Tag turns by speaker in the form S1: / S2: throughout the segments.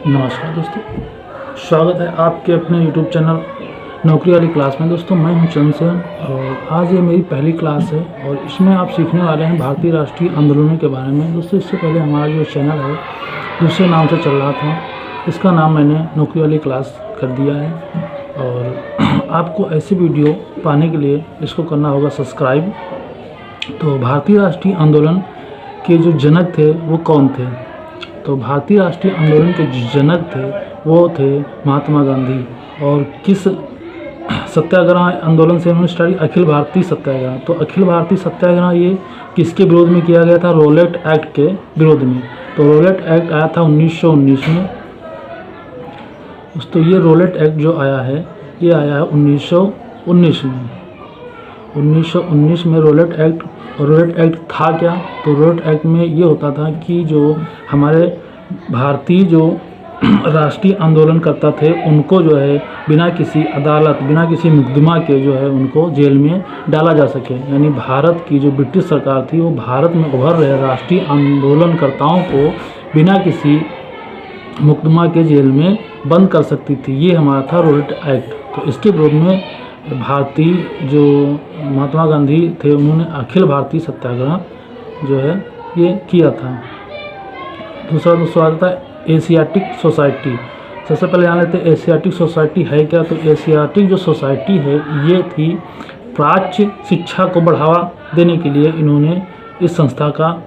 S1: नमस्कार दोस्तों, स्वागत है आपके अपने YouTube चैनल नौकरी वाली क्लास में। दोस्तों मैं हूं चंद्रसेन और आज ये मेरी पहली क्लास है और इसमें आप सीखने वाले हैं भारतीय राष्ट्रीय आंदोलनों के बारे में। दोस्तों इससे पहले हमारा जो चैनल है दूसरे नाम से चल रहा था, इसका नाम मैंने नौकरी वाली क्लास कर दिया है। और आपको ऐसी वीडियो पाने के लिए इसको करना होगा सब्सक्राइब। तो भारतीय राष्ट्रीय आंदोलन के जो जनक थे वो कौन थे? तो भारतीय राष्ट्रीय आंदोलन के जो जनक थे वो थे महात्मा गांधी। और किस सत्याग्रह आंदोलन से उन्होंने स्टार्ट? अखिल भारतीय सत्याग्रह। तो अखिल भारतीय सत्याग्रह ये किसके विरोध में किया गया था? रॉलेट एक्ट के विरोध में। तो रॉलेट एक्ट आया था 1919 में। तो ये रॉलेट एक्ट जो आया है ये आया है 1919 में। 1919 में रॉलेट एक्ट था क्या? तो रॉलेट एक्ट में ये होता था कि जो हमारे भारतीय जो राष्ट्रीय आंदोलन करता थे उनको जो है बिना किसी अदालत, बिना किसी मुकदमा के जो है उनको जेल में डाला जा सके। यानी भारत की जो ब्रिटिश सरकार थी वो भारत में उभर रहे राष्ट्रीय आंदोलनकर्ताओं को बिना किसी मुकदमा के जेल में बंद कर सकती थी। ये हमारा था रॉलेट एक्ट। तो इसके विरोध में भारतीय जो महात्मा गांधी थे उन्होंने अखिल भारतीय सत्याग्रह जो है ये किया था। दूसरा दोस्तों आता है एशियाटिक सोसाइटी। सबसे पहले जान लेते हैं एशियाटिक सोसाइटी है क्या। तो एशियाटिक जो सोसाइटी है ये थी प्राच्य शिक्षा को बढ़ावा देने के लिए इन्होंने इस संस्था का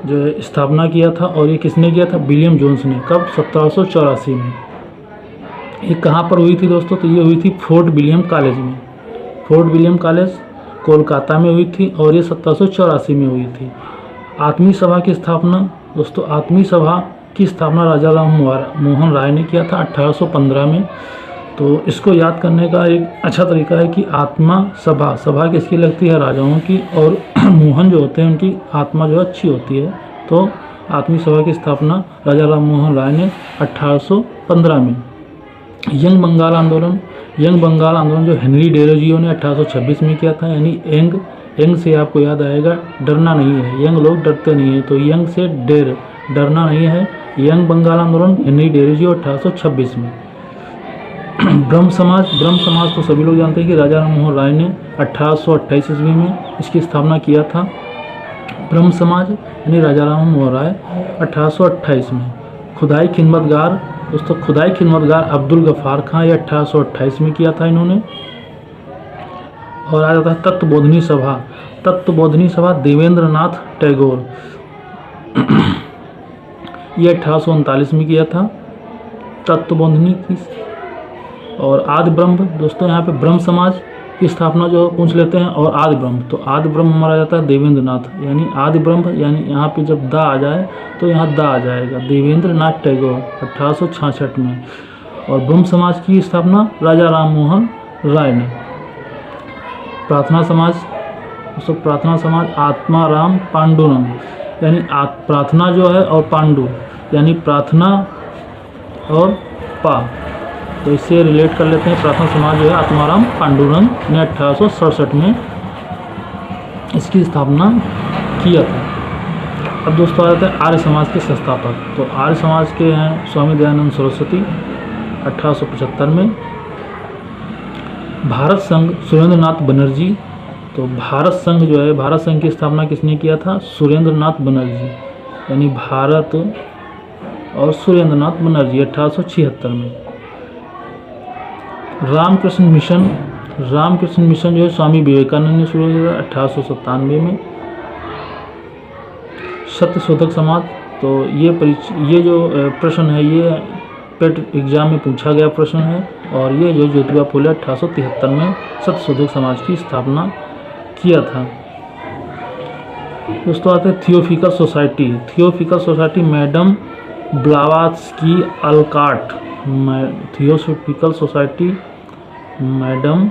S1: जो है स्थापना किया था। और ये किसने किया था? विलियम जोन्स ने। कब? 1784 में। ये कहाँ पर हुई थी दोस्तों? तो ये हुई थी फोर्ट विलियम कॉलेज में। फोर्ट विलियम कॉलेज कोलकाता में हुई थी और ये 1784 में हुई थी। आत्मीय सभा की स्थापना दोस्तों, आत्मीय सभा की स्थापना राजा राम मोहन राय ने किया था 1815 में। तो इसको याद करने का एक अच्छा तरीका है कि आत्मा सभा किसकी लगती है? राजाओं की। और मोहन जो होते हैं उनकी आत्मा जो अच्छी होती है। तो आत्मीय सभा की स्थापना राजा राम मोहन राय ने 1815 में। यंग बंगाल आंदोलन जो हेनरी डेरोजियो ने 1826 में किया था। यानी यंग से आपको याद आएगा डरना नहीं है, यंग लोग डरते नहीं है। तो यंग से डरना नहीं है। यंग बंगाल आंदोलन हेनरी डेरोजियो 1826 में। ब्रह्म समाज तो सभी लोग जानते हैं कि राजा राम मोहन राय ने 1828 ईस्वी में इसकी स्थापना किया था। ब्रह्म समाज यानी राजा राम मोहन राय 1828 में। खुदाई खिदमतगार दोस्तों, खुदाई खिदमतगार अब्दुल गफ्फार खां ये 1828 में किया था इन्होंने। और आ जाता है तत्वबोधिनी सभा देवेंद्र नाथ टैगोर ये 1839 में किया था तत्वबोधिनी की। और आदि ब्रह्म दोस्तों, यहाँ पे ब्रह्म समाज की स्थापना जो पूछ लेते हैं। और आदि ब्रह्म, तो आदि ब्रह्म हमारा जाता है देवेंद्र नाथ। यानी आदि ब्रह्म यानी यहाँ पे जब दा आ जाए तो यहाँ दा आ जाएगा। देवेंद्र नाथ टैगोर 1866 में। और ब्रह्म समाज की स्थापना राजा राम मोहन राय ने। प्रार्थना समाज दोस्तों, प्रार्थना समाज आत्माराम पांडुरंग। यानी प्रार्थना जो है और पांडु यानी प्रार्थना और पा, तो इससे रिलेट कर लेते हैं। प्रार्थना समाज जो है आत्माराम पांडुरंग ने 1867 में इसकी स्थापना किया था। अब दोस्तों आ जाता है आर्य समाज के संस्थापक। तो आर्य समाज के हैं स्वामी दयानंद सरस्वती 1875 में। भारत संघ सुरेंद्रनाथ बनर्जी। तो भारत संघ जो है, भारत संघ की स्थापना किसने किया था? सुरेंद्रनाथ बनर्जी। यानी भारत और सुरेंद्रनाथ बनर्जी 1876 में। रामकृष्ण मिशन जो है स्वामी विवेकानंद ने शुरू किया 1897 में। सत्यशोधक समाज, तो ये जो प्रश्न है ये पेट एग्जाम में पूछा गया प्रश्न है। और ये जो ज्योतिबा फुले 1873 में सत्यशोधक समाज की स्थापना किया था। दोस्तों आते हैं theosophical society madam Blavatsky Olcott. Theosophical society madam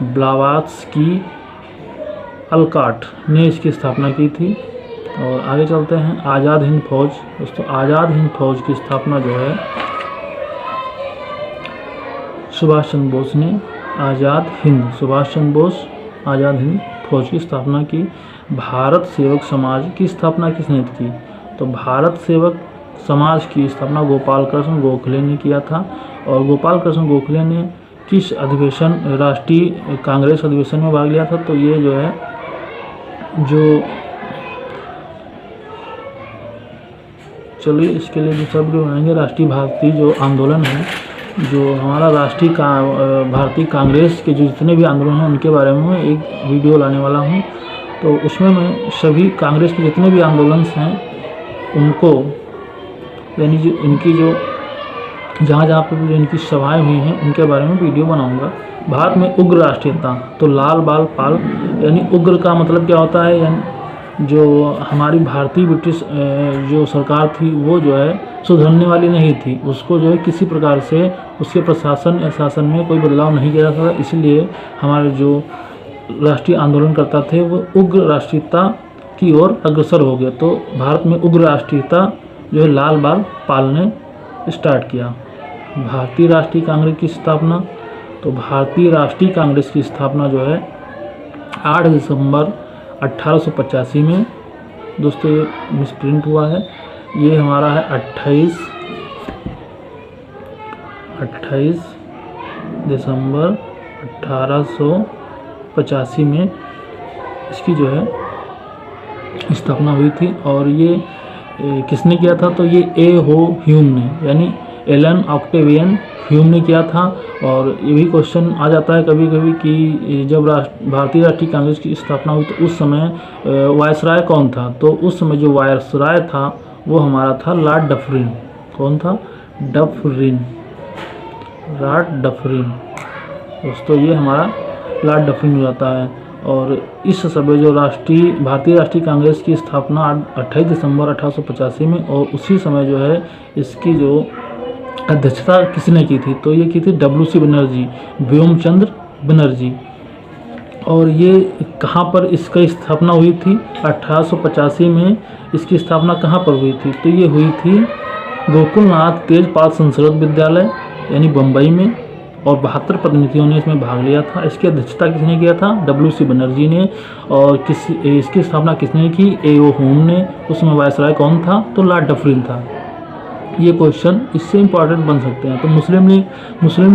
S1: Blavatsky Olcott ने इसकी स्थापना की थी। और आगे चलते हैं आज़ाद हिंद फौज। दोस्तों आज़ाद हिंद फौज की स्थापना जो है सुभाष चंद्र बोस ने सुभाष चंद्र बोस आज़ाद हिंद फौज की स्थापना की। भारत सेवक समाज की स्थापना किसने की? तो भारत सेवक समाज की स्थापना गोपाल कृष्ण गोखले ने किया था। और गोपाल कृष्ण गोखले ने किस अधिवेशन राष्ट्रीय कांग्रेस अधिवेशन में भाग लिया था? तो ये जो है जो चलिए इसके लिए दूसरा वीडियो बनाएंगे। राष्ट्रीय भारतीय जो आंदोलन है, जो हमारा राष्ट्रीय भारतीय कांग्रेस के जो जितने भी आंदोलन हैं उनके बारे में मैं एक वीडियो लाने वाला हूं। तो उसमें मैं सभी कांग्रेस के जितने भी आंदोलन हैं उनको, यानी जो इनकी जो जहाँ पे भी इनकी सभाएं हुई हैं उनके बारे में वीडियो बनाऊंगा। भारत में उग्र राष्ट्रीयता, तो लाल बाल पाल, यानी उग्र का मतलब क्या होता है? यानी जो हमारी भारतीय ब्रिटिश जो सरकार थी वो जो है सुधरने वाली नहीं थी, उसको जो है किसी प्रकार से उसके प्रशासन या शासन में कोई बदलाव नहीं किया जा सकता, इसलिए हमारे जो राष्ट्रीय आंदोलनकर्ता थे वो उग्र राष्ट्रीयता की ओर अग्रसर हो गए। तो भारत में उग्र राष्ट्रीयता जो है लाल बाल पाल ने स्टार्ट किया। भारतीय राष्ट्रीय कांग्रेस की स्थापना, तो भारतीय राष्ट्रीय कांग्रेस की स्थापना जो है 8 दिसंबर 1885 में, दोस्तों ये मिसप्रिंट हुआ है, ये हमारा है 28 दिसंबर 1885 में इसकी जो है स्थापना हुई थी। और ये किसने किया था? तो ये ए हो ह्यूम ने, यानी एलन ऑक्टेवियन ह्यूम ने किया था। और ये भी क्वेश्चन आ जाता है कभी कभी कि जब भारतीय राष्ट्रीय कांग्रेस की स्थापना हुई तो उस समय वायसराय कौन था? तो उस समय जो वायसराय था वो हमारा था लॉर्ड डफरिन। कौन था? Dufferin, Lord Dufferin. दोस्तों ये हमारा लॉर्ड डफरिन हो जाता है। और इस समय जो भारतीय राष्ट्रीय कांग्रेस की स्थापना 28 दिसंबर 1885 में, और उसी समय जो है इसकी जो अध्यक्षता किसने की थी? तो ये की थी WC बनर्जी, व्योमचंद्र बनर्जी। और ये कहाँ पर इसका स्थापना हुई थी? 1885 में इसकी स्थापना कहाँ पर हुई थी? तो ये हुई थी गोकुलनाथ तेजपाल संस्कृत विद्यालय यानी बम्बई में, और 72 प्रतिनिधियों ने इसमें भाग लिया था। इसकी अध्यक्षता किसने किया था? WC बनर्जी ने। और इसकी स्थापना किसने की? A.O. ह्यूम ने। उसमें वायसराय कौन था? तो लॉर्ड डफरिन था। ये क्वेश्चन इससे इम्पॉर्टेंट बन सकते हैं। तो मुस्लिम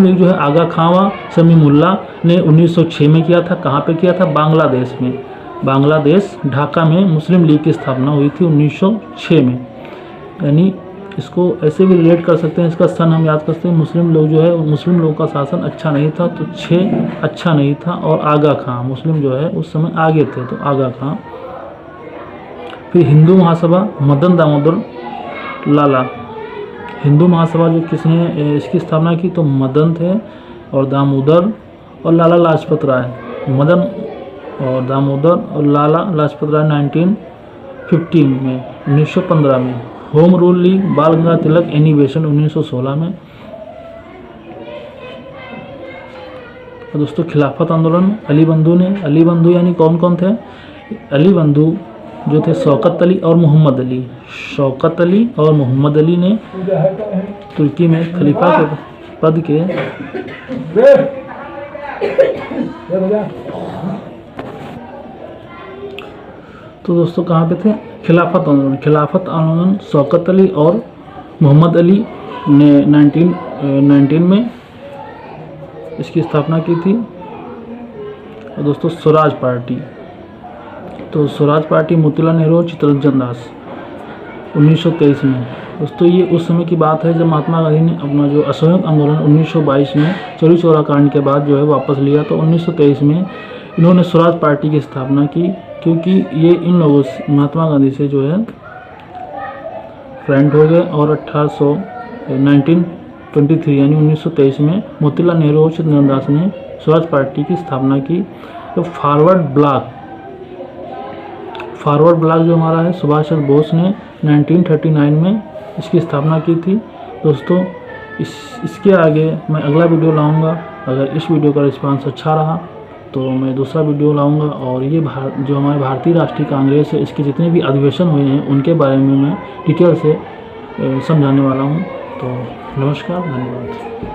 S1: लीग जो है आगा खां समीमुल्लाह ने 1906 में किया था। कहाँ पे किया था? बांग्लादेश में, बांग्लादेश ढाका में मुस्लिम लीग की स्थापना हुई थी 1906 में। यानी इसको ऐसे भी रिलेट कर सकते हैं, इसका सन हम याद कर सकते हैं। मुस्लिम लोग जो है, मुस्लिम लोगों का शासन अच्छा नहीं था, तो 6 अच्छा नहीं था। और आगा खां, मुस्लिम जो है उस समय आगे थे, तो आगा खां। फिर हिंदू महासभा, मदन दामोदर लाला। हिंदू महासभा जो किसने इसकी स्थापना की? तो मदन थे, और दामोदर और लाला लाजपत राय। मदन और दामोदर और लाला लाजपत राय 1915 में, 1915 में। होम रूल लीग, बाल गंगाधर तिलक एनिवेशन 1916 में। और दोस्तों खिलाफत आंदोलन अली बंधु ने, अली बंधु यानी कौन कौन थे? अली बंधु जो थे शौकत अली और मोहम्मद अली। शौकत अली और मोहम्मद अली ने तुर्की में खलीफा के पद के तो दोस्तों कहाँ पे थे? खिलाफत आंदोलन शौकत अली और मोहम्मद अली ने 1919 में इसकी स्थापना की थी। और दोस्तों स्वराज पार्टी, तो स्वराज पार्टी मोतीलाल नेहरू और चित्तरंजन दास 1923 में। दोस्तों ये उस समय की बात है जब महात्मा गांधी ने अपना जो असहयोग आंदोलन 1922 में चौरी चौरा कांड के बाद जो है वापस लिया। तो 1923 में इन्होंने स्वराज पार्टी की स्थापना की, क्योंकि ये इन लोगों से महात्मा गांधी से जो है फ्रेंड हो गए। और 1923 यानी 1923 में मोतीलाल नेहरू और चित्तरंजन दास ने स्वराज पार्टी की स्थापना की। तो फॉरवर्ड ब्लॉक जो हमारा है, सुभाष चंद्र बोस ने 1939 में इसकी स्थापना की थी। दोस्तों इसके आगे मैं अगला वीडियो लाऊंगा। अगर इस वीडियो का रिस्पांस अच्छा रहा तो मैं दूसरा वीडियो लाऊंगा। और ये जो हमारे भारतीय राष्ट्रीय कांग्रेस है, इसके जितने भी अधिवेशन हुए हैं उनके बारे में मैं डिटेल से समझाने वाला हूँ। तो नमस्कार, धन्यवाद।